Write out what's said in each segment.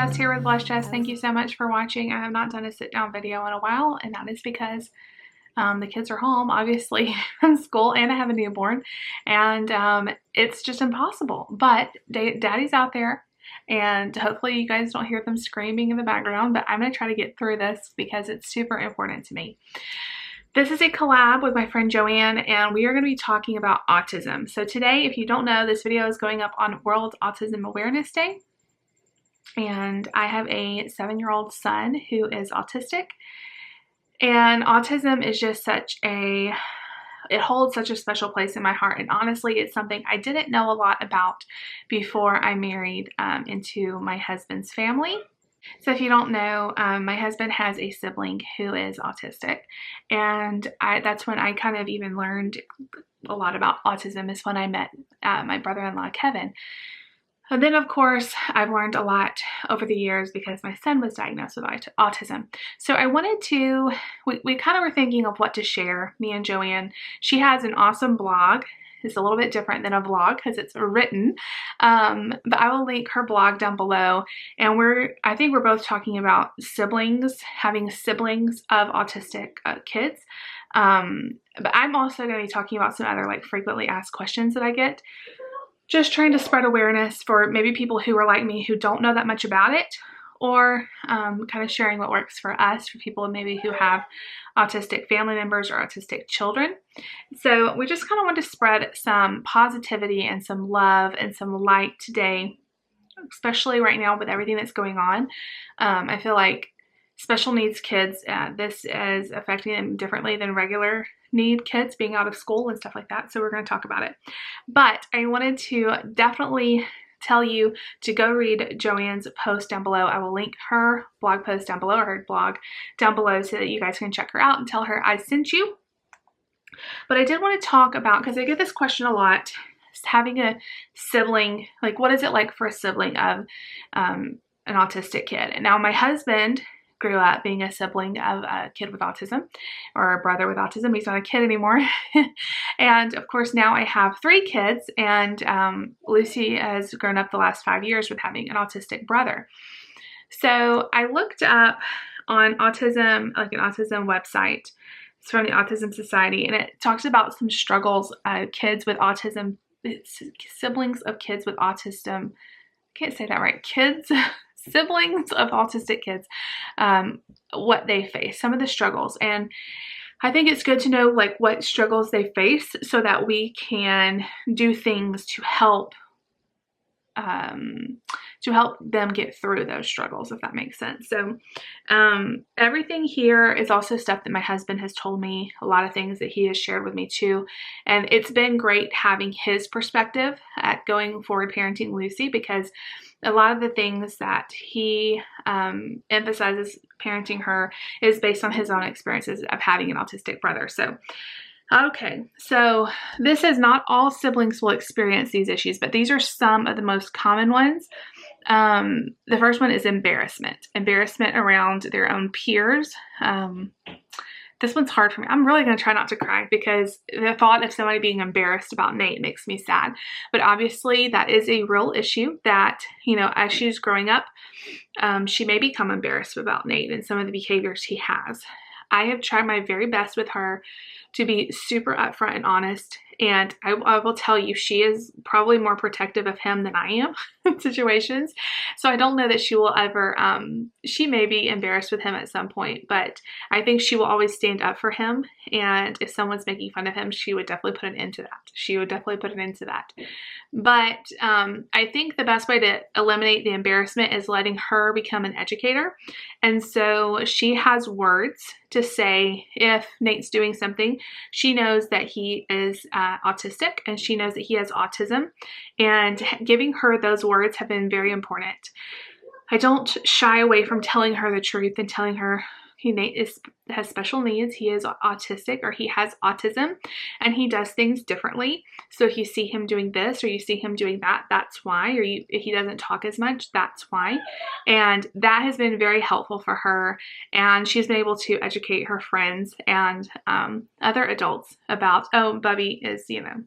Jess here with Bless Jess. Thank you so much for watching. I have not done a sit down video in a while, and that is because the kids are home, obviously, from school, and I have a newborn, and it's just impossible. But Daddy's out there, and hopefully you guys don't hear them screaming in the background, but I'm going to try to get through this because it's super important to me. This is a collab with my friend Joanne, and we are going to be talking about autism. So today, if you don't know, this video is going up on World Autism Awareness Day. And I have a 7-year-old son who is autistic. And autism is just it holds such a special place in my heart. And honestly, it's something I didn't know a lot about before I married into my husband's family. So if you don't know, my husband has a sibling who is autistic, and that's when I kind of even learned a lot about autism, is when I met my brother-in-law, Kevin. And then, of course, I've learned a lot over the years because my son was diagnosed with autism. So I wanted to, we kind of were thinking of what to share, me and Joanne. She has an awesome blog. It's a little bit different than a vlog because it's written, but I will link her blog down below. And I think we're both talking about having siblings of autistic kids. But I'm also going to be talking about some other frequently asked questions that I get. Just trying to spread awareness for maybe people who are like me who don't know that much about it, or kind of sharing what works for us, for people maybe who have autistic family members or autistic children. So we just kind of want to spread some positivity and some love and some light today, especially right now with everything that's going on. I feel like special needs kids, this is affecting them differently than regular need kids being out of school and stuff like that. So we're going to talk about it. But I wanted to definitely tell you to go read Joanne's post down below. I will link her blog post down below, or her blog down below, so that you guys can check her out and tell her I sent you. But I did want to talk about, because I get this question a lot, having a sibling, what is it like for a sibling of an autistic kid? And now my husband grew up being a sibling of a kid with autism, or a brother with autism. He's not a kid anymore. And of course now I have 3 kids, and Lucy has grown up the last 5 years with having an autistic brother. So I looked up on autism, an autism website. It's from the Autism Society, and it talks about some struggles kids with autism, siblings of kids with autism. I can't say that right. Siblings of autistic kids, what they face, some of the struggles. And I think it's good to know what struggles they face, so that we can do things to help them get through those struggles, if that makes sense. So everything here is also stuff that my husband has told me, a lot of things that he has shared with me too. And it's been great having his perspective at going forward parenting Lucy, because a lot of the things that he emphasizes parenting her is based on his own experiences of having an autistic brother. So okay, so this is not all siblings will experience these issues, but these are some of the most common ones. The first one is embarrassment around their own peers. This one's hard for me. I'm really going to try not to cry, because the thought of somebody being embarrassed about Nate makes me sad. But obviously that is a real issue that, as she's growing up, she may become embarrassed about Nate and some of the behaviors he has. I have tried my very best with her to be super upfront and honest. And I will tell you, she is probably more protective of him than I am in situations. So I don't know that she will ever, she may be embarrassed with him at some point, but I think she will always stand up for him. And if someone's making fun of him, she would definitely put an end to that. But I think the best way to eliminate the embarrassment is letting her become an educator. And so she has words to say if Nate's doing something. She knows that he is autistic, and she knows that he has autism, and giving her those words have been very important. I don't shy away from telling her the truth and telling her Nate has special needs. He is autistic, or he has autism, and he does things differently. So if you see him doing this or you see him doing that, that's why. Or if he doesn't talk as much, that's why. And that has been very helpful for her. And she's been able to educate her friends and other adults about, oh, Bubby is,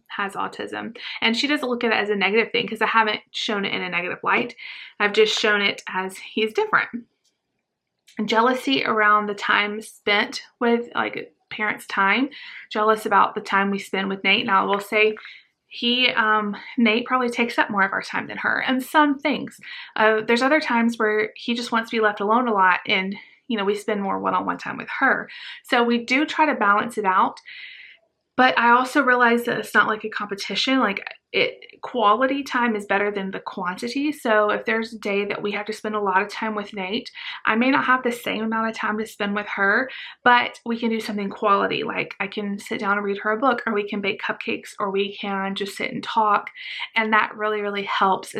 has autism. And she doesn't look at it as a negative thing, because I haven't shown it in a negative light. I've just shown it as he's different. Jealousy around the time spent with, like, parents' time. Jealous about the time we spend with Nate. Now, I will say Nate probably takes up more of our time than her, and some things. There's other times where he just wants to be left alone a lot, and, we spend more one-on-one time with her. So we do try to balance it out. But I also realize that it's not like a competition. Like, quality time is better than the quantity. So if there's a day that we have to spend a lot of time with Nate, I may not have the same amount of time to spend with her, but we can do something quality. Like, I can sit down and read her a book, or we can bake cupcakes, or we can just sit and talk. And that really, really helps,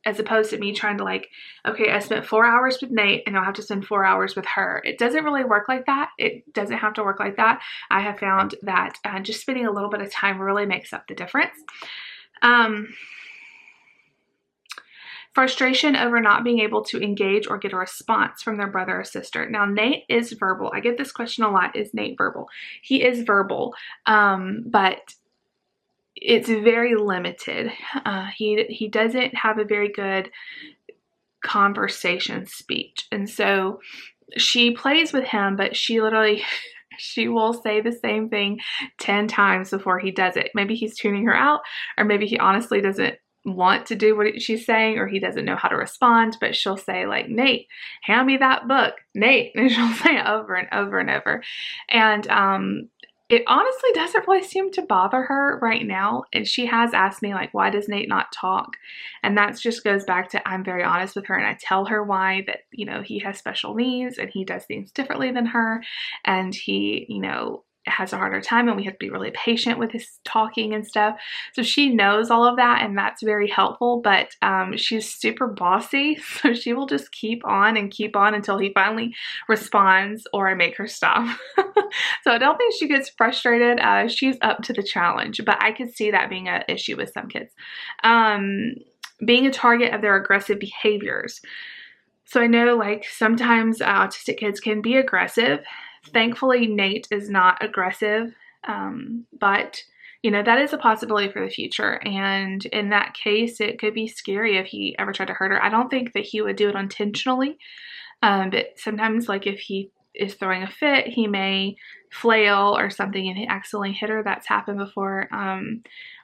as opposed to me trying to, like, okay, I spent 4 hours with Nate and I'll have to spend 4 hours with her. It doesn't really work like that. It doesn't have to work like that. I have found that just spending a little bit of time really makes up the difference. Frustration over not being able to engage or get a response from their brother or sister. Now, Nate is verbal. I get this question a lot. Is Nate verbal? He is verbal, but it's very limited. He doesn't have a very good conversation speech. And so she plays with him, but she literally, she will say the same thing 10 times before he does it. Maybe he's tuning her out, or maybe he honestly doesn't want to do what she's saying, or he doesn't know how to respond, but she'll say, like, Nate, hand me that book, Nate. And she'll say it over and over and over. And it honestly doesn't really seem to bother her right now. And she has asked me, like, why does Nate not talk? And that just goes back to, I'm very honest with her, and I tell her why, that, he has special needs and he does things differently than her. And he, has a harder time, and we have to be really patient with his talking and stuff. So she knows all of that, and that's very helpful. But she's super bossy, so she will just keep on until he finally responds, or I make her stop. So I don't think she gets frustrated. She's up to the challenge, but I could see that being an issue with some kids. Being a target of their aggressive behaviors. So I know, like, sometimes autistic kids can be aggressive. Thankfully, Nate is not aggressive, but, that is a possibility for the future. And in that case, it could be scary if he ever tried to hurt her. I don't think that he would do it intentionally, but sometimes, like, if he is throwing a fit, he may flail or something and he accidentally hit her. That's happened before.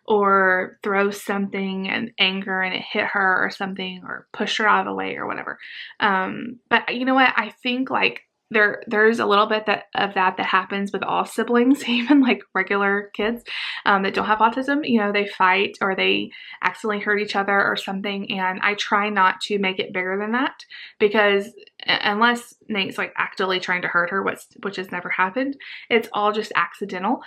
Or throw something in anger and it hit her or something, or push her out of the way or whatever. But you know what? I think, like, there's a little bit of that happens with all siblings, even like regular kids that don't have autism. They fight or they accidentally hurt each other or something, and I try not to make it bigger than that, because unless Nate's, like, actively trying to hurt her, which has never happened, it's all just accidental.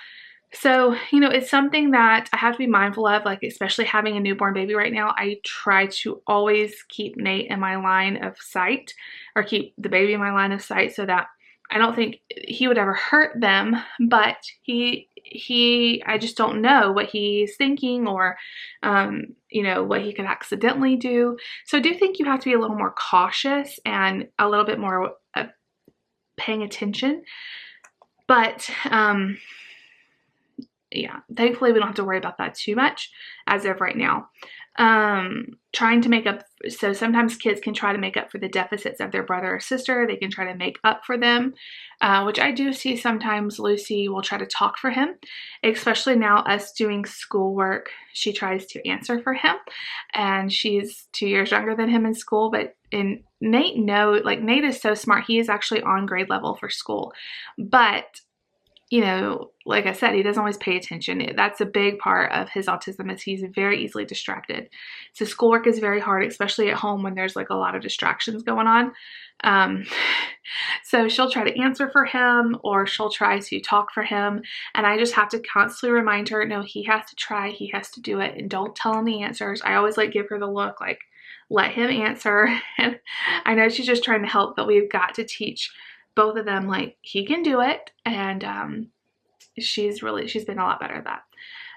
So, it's something that I have to be mindful of, like, especially having a newborn baby right now. I try to always keep Nate in my line of sight, or keep the baby in my line of sight, so that I don't think he would ever hurt them, but I just don't know what he's thinking, or, what he could accidentally do. So I do think you have to be a little more cautious and a little bit more paying attention. But, yeah, thankfully we don't have to worry about that too much as of right now. Trying to make up, so sometimes kids can try to make up for the deficits of their brother or sister. They can try to make up for them, which I do see sometimes. Lucy will try to talk for him, especially now us doing schoolwork. She tries to answer for him, and she's 2 years younger than him in school, but Nate Nate is so smart. He is actually on grade level for school, but like I said, he doesn't always pay attention. That's a big part of his autism, is he's very easily distracted. So schoolwork is very hard, especially at home when there's, like, a lot of distractions going on. So she'll try to answer for him, or she'll try to talk for him. And I just have to constantly remind her, no, he has to try, he has to do it, and don't tell him the answers. I always, like, give her the look, like, let him answer. And I know she's just trying to help, but we've got to teach both of them, like, he can do it, and she's been a lot better at that.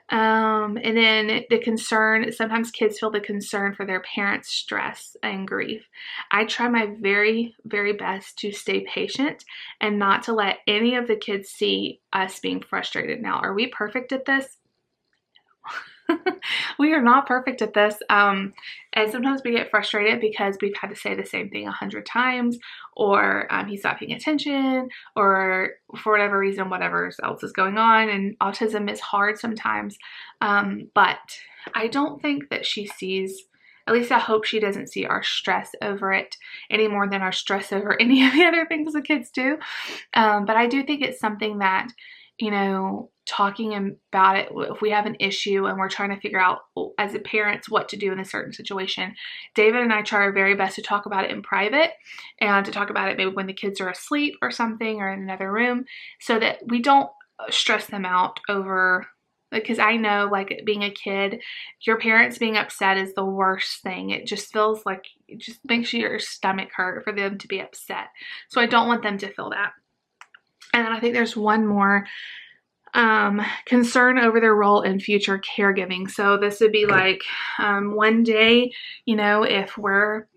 And then the concern, sometimes kids feel the concern for their parents' stress and grief. I try my very, very best to stay patient and not to let any of the kids see us being frustrated. Now, are we perfect at this? We are not perfect at this. And sometimes we get frustrated because we've had to say the same thing 100 times, or he's not paying attention, or for whatever reason, whatever else is going on. And autism is hard sometimes. But I don't think that she sees, at least I hope she doesn't see our stress over it any more than our stress over any of the other things the kids do. But I do think it's something that, you know, talking about it, if we have an issue and we're trying to figure out as a parents what to do in a certain situation, David and I try our very best to talk about it in private and to talk about it maybe when the kids are asleep or something, or in another room, so that we don't stress them out over, because I know, like, being a kid, your parents being upset is the worst thing. It just feels like, it just makes your stomach hurt for them to be upset. So I don't want them to feel that. And then I think there's one more, concern over their role in future caregiving. So this would be like, one day, you know, if we're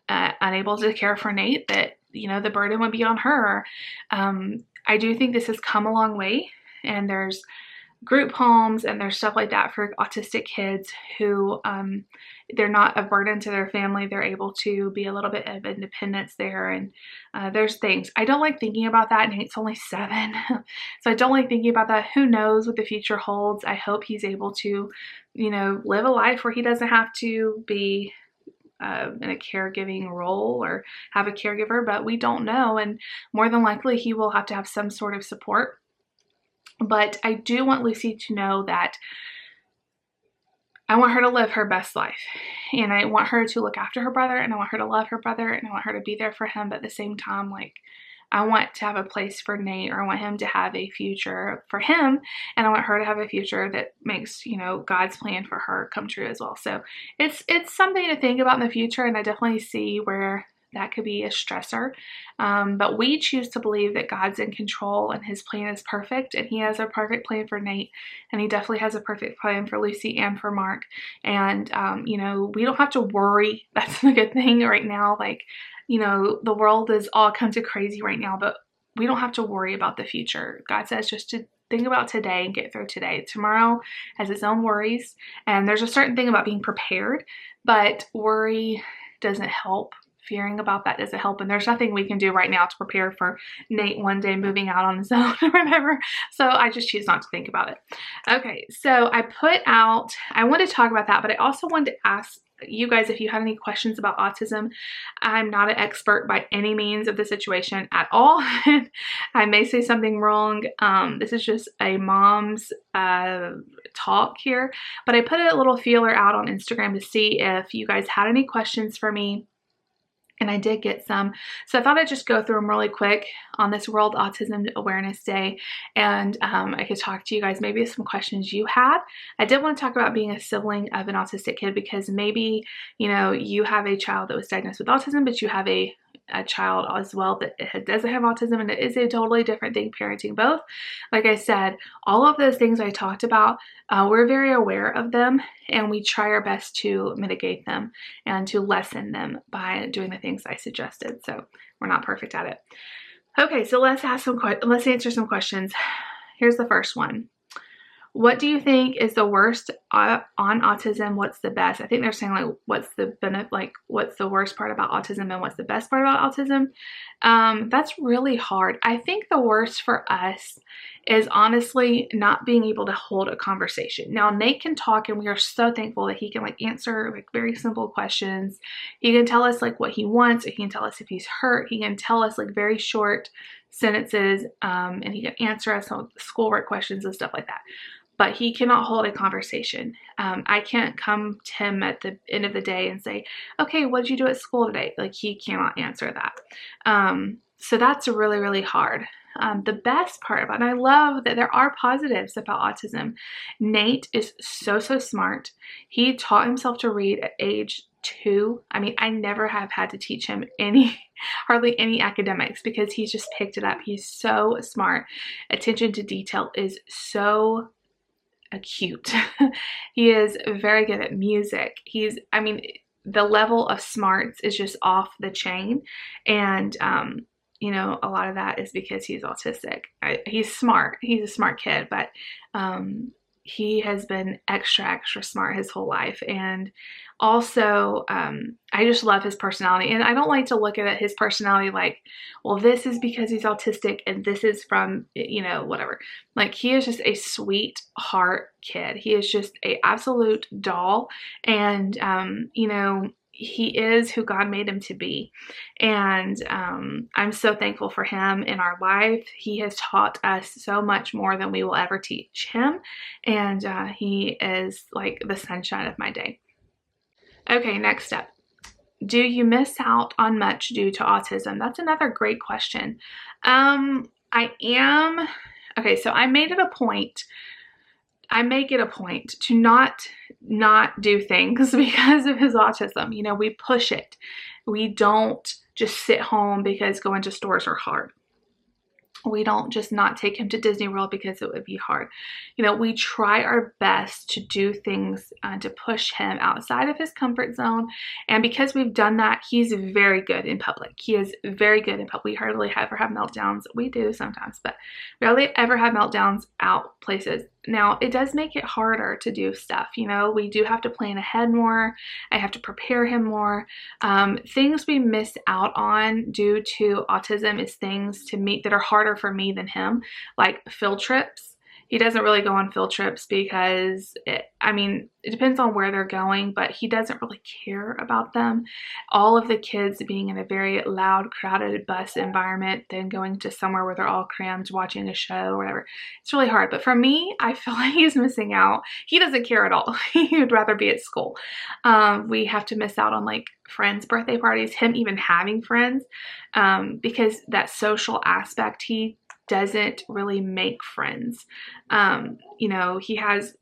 unable to care for Nate, that, you know, the burden would be on her. I do think this has come a long way, and there's group homes and there's stuff like that for autistic kids who they're not a burden to their family. They're able to be a little bit of independence there, and there's things. I don't like thinking about that. Nate's only 7, so I don't like thinking about that. Who knows what the future holds? I hope he's able to, you know, live a life where he doesn't have to be in a caregiving role or have a caregiver, but we don't know, and more than likely he will have to have some sort of support. But I do want Lucy to know that I want her to live her best life, and I want her to look after her brother, and I want her to love her brother, and I want her to be there for him. But at the same time, like, I want to have a place for Nate, or I want him to have a future for him, and I want her to have a future that makes, you know, God's plan for her come true as well. So it's something to think about in the future, and I definitely see where that could be a stressor. But we choose to believe that God's in control and his plan is perfect, and he has a perfect plan for Nate, and he definitely has a perfect plan for Lucy and for Mark. And, you know, we don't have to worry. That's the good thing right now. Like, you know, the world is all kinds of crazy right now, but we don't have to worry about the future. God says just to think about today and get through today. Tomorrow has its own worries, and there's a certain thing about being prepared, but worry doesn't help. Fearing about that doesn't help, and there's nothing we can do right now to prepare for Nate one day moving out on his own or whatever. So I just choose not to think about it. Okay, so I want to talk about that, but I also wanted to ask you guys if you had any questions about autism. I'm not an expert by any means of the situation at all. I may say something wrong. This is just a mom's talk here, but I put a little feeler out on Instagram to see if you guys had any questions for me. And I did get some. So I thought I'd just go through them really quick on this World Autism Awareness Day. And I could talk to you guys maybe some questions you had. I did want to talk about being a sibling of an autistic kid, because maybe, you know, you have a child that was diagnosed with autism, but you have a child as well that doesn't have autism, and it is a totally different thing parenting both. Like I said, all of those things I talked about, we're very aware of them, and we try our best to mitigate them and to lessen them by doing the things I suggested. So we're not perfect at it. Okay, so let's answer some questions. Here's the first one. What do you think is the worst on autism? What's the best? I think they're saying, like, what's the worst part about autism and what's the best part about autism? That's really hard. I think the worst for us is honestly not being able to hold a conversation. Now, Nate can talk, and we are so thankful that he can, like, answer, like, very simple questions. He can tell us, like, what he wants. He can tell us if he's hurt. He can tell us, like, very short sentences, and he can answer us on schoolwork questions and stuff like that. But he cannot hold a conversation. I can't come to him at the end of the day and say, okay, what did you do at school today? Like, he cannot answer that. So that's really, really hard. The best part about it, and I love that there are positives about autism. Nate is so smart. He taught himself to read at age 2. I mean, I never have had to teach him hardly any academics because he's just picked it up. He's so smart. Attention to detail is so acute. He is very good at music. I mean, the level of smarts is just off the chain. And, you know, a lot of that is because he's autistic. He's smart. He's a smart kid, but, he has been extra smart his whole life. And also, I just love his personality. And I don't like to look at his personality like, well, this is because he's autistic and this is from, you know, whatever. Like, he is just a sweetheart kid. He is just an absolute doll. And, you know, he is who God made him to be. And I'm so thankful for him in our life. He has taught us so much more than we will ever teach him. And he is like the sunshine of my day. Okay, next step. Do you miss out on much due to autism? That's another great question. Okay, so I make it a point to not do things because of his autism. You know, we push it. We don't just sit home because going to stores are hard. We don't just not take him to Disney World because it would be hard. You know, we try our best to do things to push him outside of his comfort zone. And because we've done that, he's very good in public. He is very good in public. We hardly ever have meltdowns. We do sometimes, but we hardly ever have meltdowns out places. Now, it does make it harder to do stuff. You know, we do have to plan ahead more. I have to prepare him more. Things we miss out on due to autism is things to me that are harder for me than him, like field trips. He doesn't really go on field trips because, it depends on where they're going, but he doesn't really care about them. All of the kids being in a very loud, crowded bus environment, then going to somewhere where they're all crammed watching a show or whatever, it's really hard. But for me, I feel like he's missing out. He doesn't care at all. He would rather be at school. We have to miss out on like friends' birthday parties, him even having friends, because that social aspect, he doesn't really make friends. You know, he has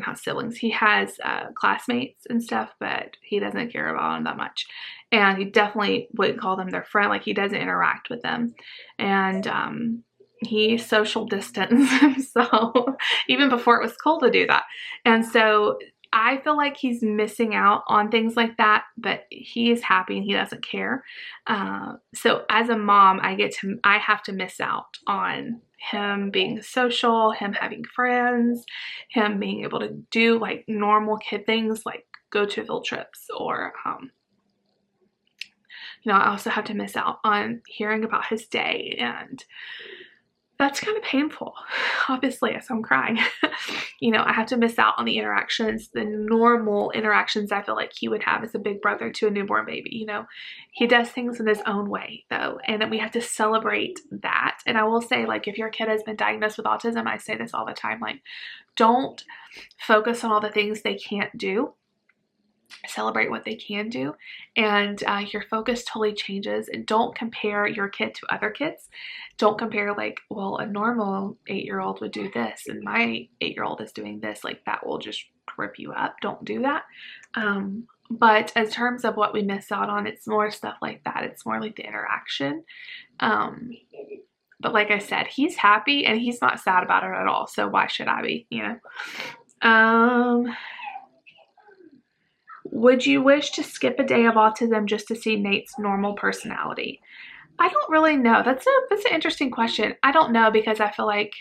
not siblings, he has classmates and stuff, but he doesn't care about them that much. And he definitely wouldn't call them their friend. Like, he doesn't interact with them. And he social distance. So even before it was cool to do that. And so I feel like he's missing out on things like that, but he is happy and he doesn't care. So as a mom, I have to miss out on him being social, him having friends, him being able to do like normal kid things like go to field trips or, you know, I also have to miss out on hearing about his day, and that's kind of painful, obviously, as I'm crying. You know, I have to miss out on the interactions, the normal interactions I feel like he would have as a big brother to a newborn baby. You know, he does things in his own way, though, and then we have to celebrate that. And I will say, like, if your kid has been diagnosed with autism, I say this all the time, like, don't focus on all the things they can't do. Celebrate what they can do, and your focus totally changes. And don't compare your kid to other kids. Don't compare like, well, a normal 8-year-old would do this and my 8-year-old is doing this. Like, that will just trip you up. Don't do that. But in terms of what we miss out on, it's more stuff like that. It's more like the interaction. But like I said, he's happy and he's not sad about it at all, so why should I be, you know? Would you wish to skip a day of autism just to see Nate's normal personality? I don't really know. That's an interesting question. I don't know, because I feel like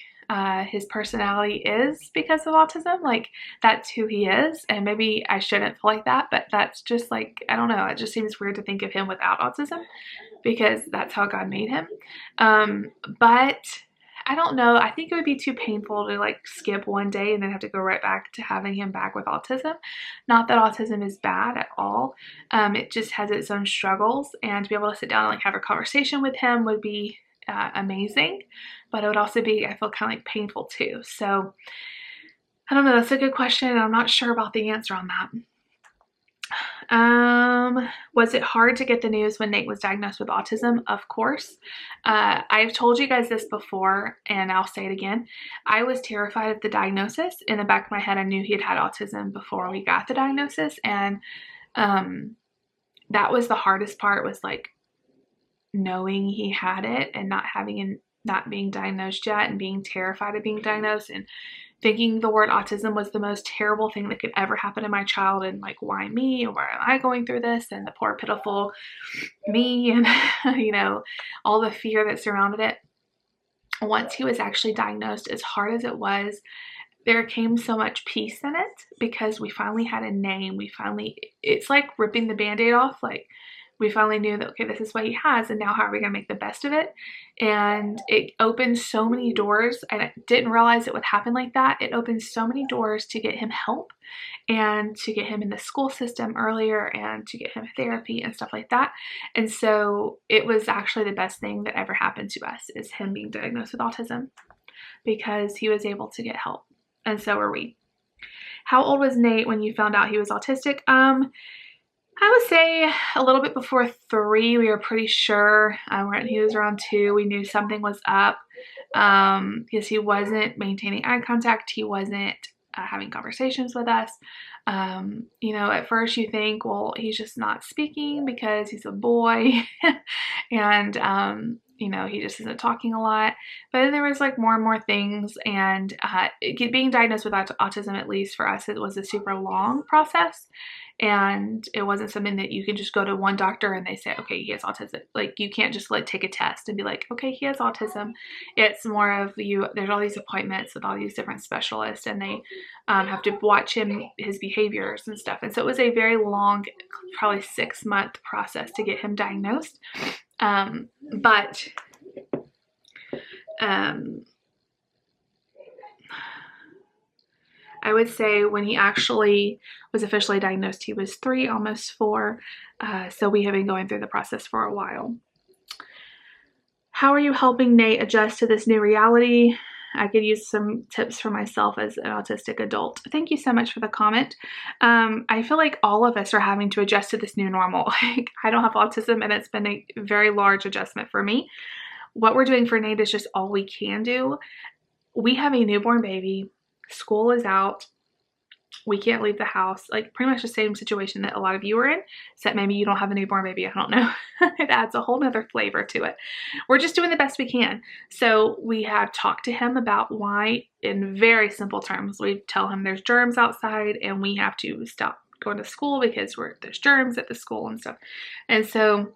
his personality is because of autism. Like, that's who he is, and maybe I shouldn't feel like that, but that's just like, I don't know. It just seems weird to think of him without autism because that's how God made him. But I don't know. I think it would be too painful to like skip one day and then have to go right back to having him back with autism. Not that autism is bad at all. It just has its own struggles, and to be able to sit down and like have a conversation with him would be amazing, but it would also be, I feel, kind of like painful too. So I don't know. That's a good question, and I'm not sure about the answer on that. Was it hard to get the news when Nate was diagnosed with autism? Of course. I've told you guys this before, and I'll say it again. I was terrified of the diagnosis. In the back of my head, I knew he had had autism before we got the diagnosis, and That was the hardest part, was like knowing he had it and not being diagnosed yet, and being terrified of being diagnosed, and thinking the word autism was the most terrible thing that could ever happen to my child, and like, why me, and why am I going through this, and the poor pitiful me, and you know, all the fear that surrounded it. Once he was actually diagnosed, as hard as it was, there came so much peace in it, because we finally had a name. It's like ripping the Band-Aid off. Like, we finally knew that, okay, this is what he has, and now how are we going to make the best of it? And it opened so many doors, and I didn't realize it would happen like that. It opened so many doors to get him help, and to get him in the school system earlier, and to get him therapy and stuff like that. And so it was actually the best thing that ever happened to us, is him being diagnosed with autism, because he was able to get help. And so are we. How old was Nate when you found out he was autistic? I would say a little bit before 3. We were pretty sure. When he was around 2, we knew something was up, because he wasn't maintaining eye contact. He wasn't having conversations with us. You know, at first you think, well, he's just not speaking because he's a boy, and you know, he just isn't talking a lot. But then there was like more and more things, and being diagnosed with autism, at least for us, it was a super long process, and it wasn't something that you can just go to one doctor and they say, okay, he has autism. Like, you can't just like take a test and be like, okay, he has autism. It's more of there's all these appointments with all these different specialists, and they have to watch his behaviors and stuff. And so it was a very long, probably 6-month process to get him diagnosed. But I would say when he actually was officially diagnosed, he was 3, almost 4. So we have been going through the process for a while. How are you helping Nate adjust to this new reality? I could use some tips for myself as an autistic adult. Thank you so much for the comment. I feel like all of us are having to adjust to this new normal. Like, I don't have autism, and it's been a very large adjustment for me. What we're doing for Nate is just all we can do. We have a newborn baby. School is out. We can't leave the house. Like, pretty much the same situation that a lot of you are in, except maybe you don't have a newborn baby. I don't know. It adds a whole nother flavor to it. We're just doing the best we can. So we have talked to him about why, in very simple terms. We tell him there's germs outside, and we have to stop going to school because there's germs at the school and stuff. And so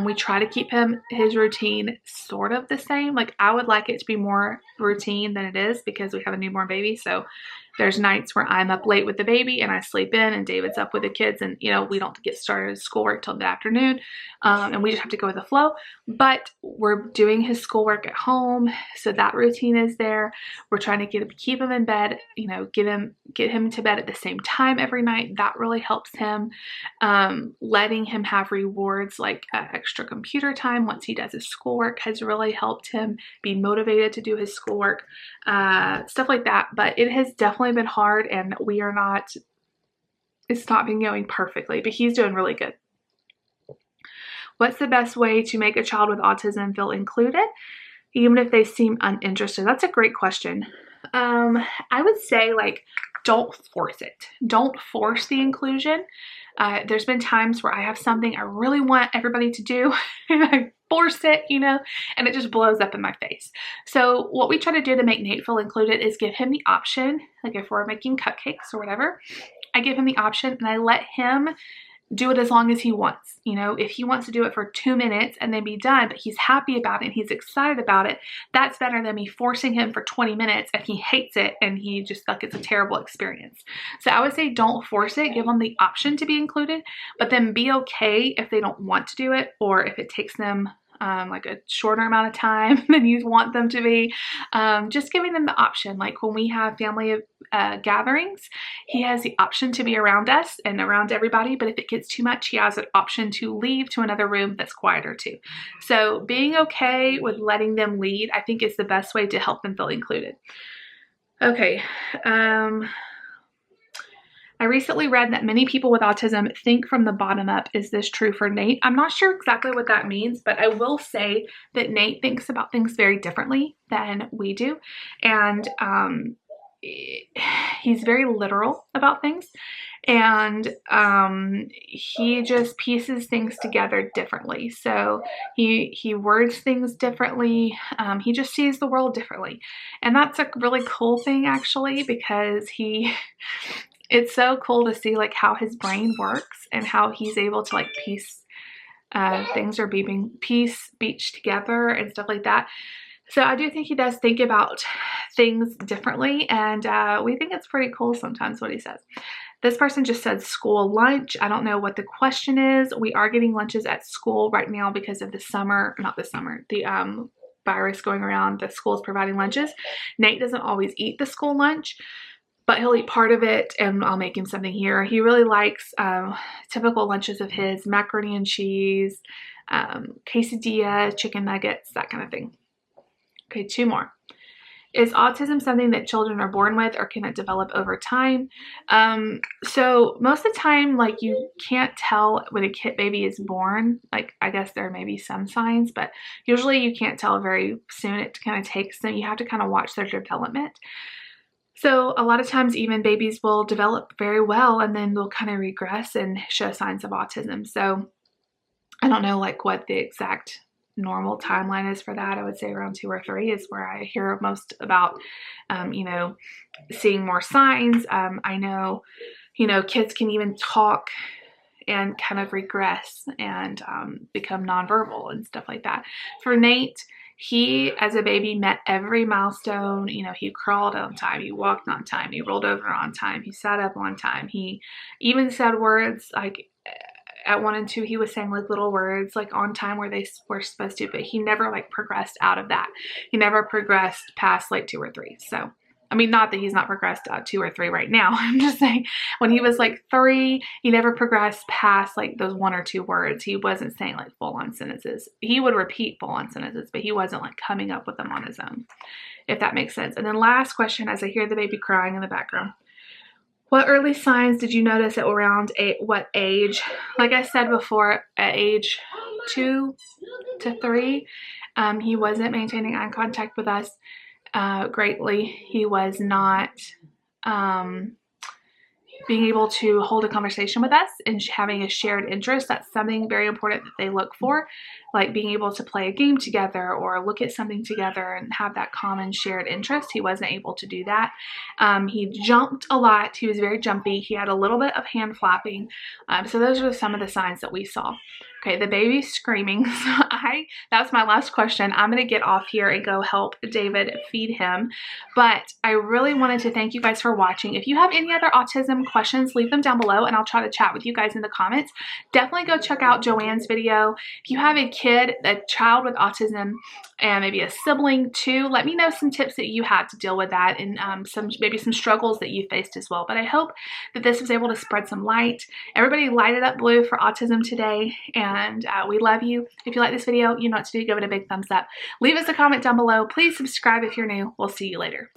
we try to keep his routine sort of the same. Like, I would like it to be more routine than it is, because we have a newborn baby. So there's nights where I'm up late with the baby and I sleep in, and David's up with the kids, and you know, we don't get started schoolwork till the afternoon, and we just have to go with the flow. But we're doing his schoolwork at home, so that routine is there. We're trying to keep him in bed, you know, get him to bed at the same time every night. That really helps him. Letting him have rewards like extra computer time once he does his schoolwork has really helped him be motivated to do his schoolwork, stuff like that. But it has definitely been hard, and it's not been going perfectly, but he's doing really good. What's the best way to make a child with autism feel included, even if they seem uninterested? That's a great question. I would say, like, don't force it. Don't force the inclusion. There's been times where I have something I really want everybody to do, and I force it, you know, and it just blows up in my face. So what we try to do to make Nate feel included is give him the option. Like, if we're making cupcakes or whatever, I give him the option, and I let him do it as long as he wants. You know, if he wants to do it for 2 minutes and then be done, but he's happy about it and he's excited about it, that's better than me forcing him for 20 minutes and he hates it and he just, like, it's a terrible experience. So I would say don't force it. Give them the option to be included, but then be okay if they don't want to do it, or if it takes them like a shorter amount of time than you want them to be. Just giving them the option. Like, when we have family gatherings, he has the option to be around us and around everybody, but if it gets too much, he has an option to leave to another room that's quieter too. So being okay with letting them lead, I think, is the best way to help them feel included. Okay. I recently read that many people with autism think from the bottom up. Is this true for Nate? I'm not sure exactly what that means, but I will say that Nate thinks about things very differently than we do. And he's very literal about things. and he just pieces things together differently. So he words things differently. He just sees the world differently, and that's a really cool thing actually, because it's so cool to see like how his brain works and how he's able to like piece things are piece speech together and stuff like that. So I do think he does think about things differently, and we think it's pretty cool sometimes what he says. This person just said school lunch. I don't know what the question is. We are getting lunches at school right now because of the virus going around. The school is providing lunches. Nate doesn't always eat the school lunch, but he'll eat part of it, and I'll make him something here. He really likes typical lunches of his: macaroni and cheese, quesadilla, chicken nuggets, that kind of thing. Okay, 2 more. Is autism something that children are born with, or can it develop over time? So most of the time, like, you can't tell when a baby is born. Like, I guess there may be some signs, but usually you can't tell very soon. It kind of takes them. You have to kind of watch their development. So a lot of times even babies will develop very well and then they'll kind of regress and show signs of autism. So I don't know like what the exact normal timeline is for that. I would say around 2 or 3 is where I hear most about, you know, seeing more signs. I know, you know, kids can even talk and kind of regress and become nonverbal and stuff like that. For Nate, he, as a baby, met every milestone. You know, he crawled on time, he walked on time, he rolled over on time, he sat up on time. He even said words like, at 1 and 2, he was saying like little words like on time where they were supposed to, but he never like progressed out of that. He never progressed past like 2 or 3. So, I mean, not that he's not progressed 2 or 3 right now. I'm just saying when he was like 3, he never progressed past like those 1 or 2 words. He wasn't saying like full on sentences. He would repeat full on sentences, but he wasn't like coming up with them on his own, if that makes sense. And then last question, as I hear the baby crying in the background: what early signs did you notice at around what age? Like I said before, at age 2 to 3, he wasn't maintaining eye contact with us greatly. He was not being able to hold a conversation with us and having a shared interest. That's something very important that they look for, like being able to play a game together or look at something together and have that common shared interest. He wasn't able to do that. He jumped a lot. He was very jumpy. He had a little bit of hand flapping. So those were some of the signs that we saw. Okay, the baby's screaming. So that's my last question. I'm going to get off here and go help David feed him. But I really wanted to thank you guys for watching. If you have any other autism questions, leave them down below and I'll try to chat with you guys in the comments. Definitely go check out Joanne's video. If you have a kid, a child with autism, and maybe a sibling too, let me know some tips that you had to deal with that, and maybe some struggles that you faced as well. But I hope that this was able to spread some light. Everybody lighted up blue for autism today, and we love you. If you like this video, you know what to do. Give it a big thumbs up. Leave us a comment down below. Please subscribe if you're new. We'll see you later.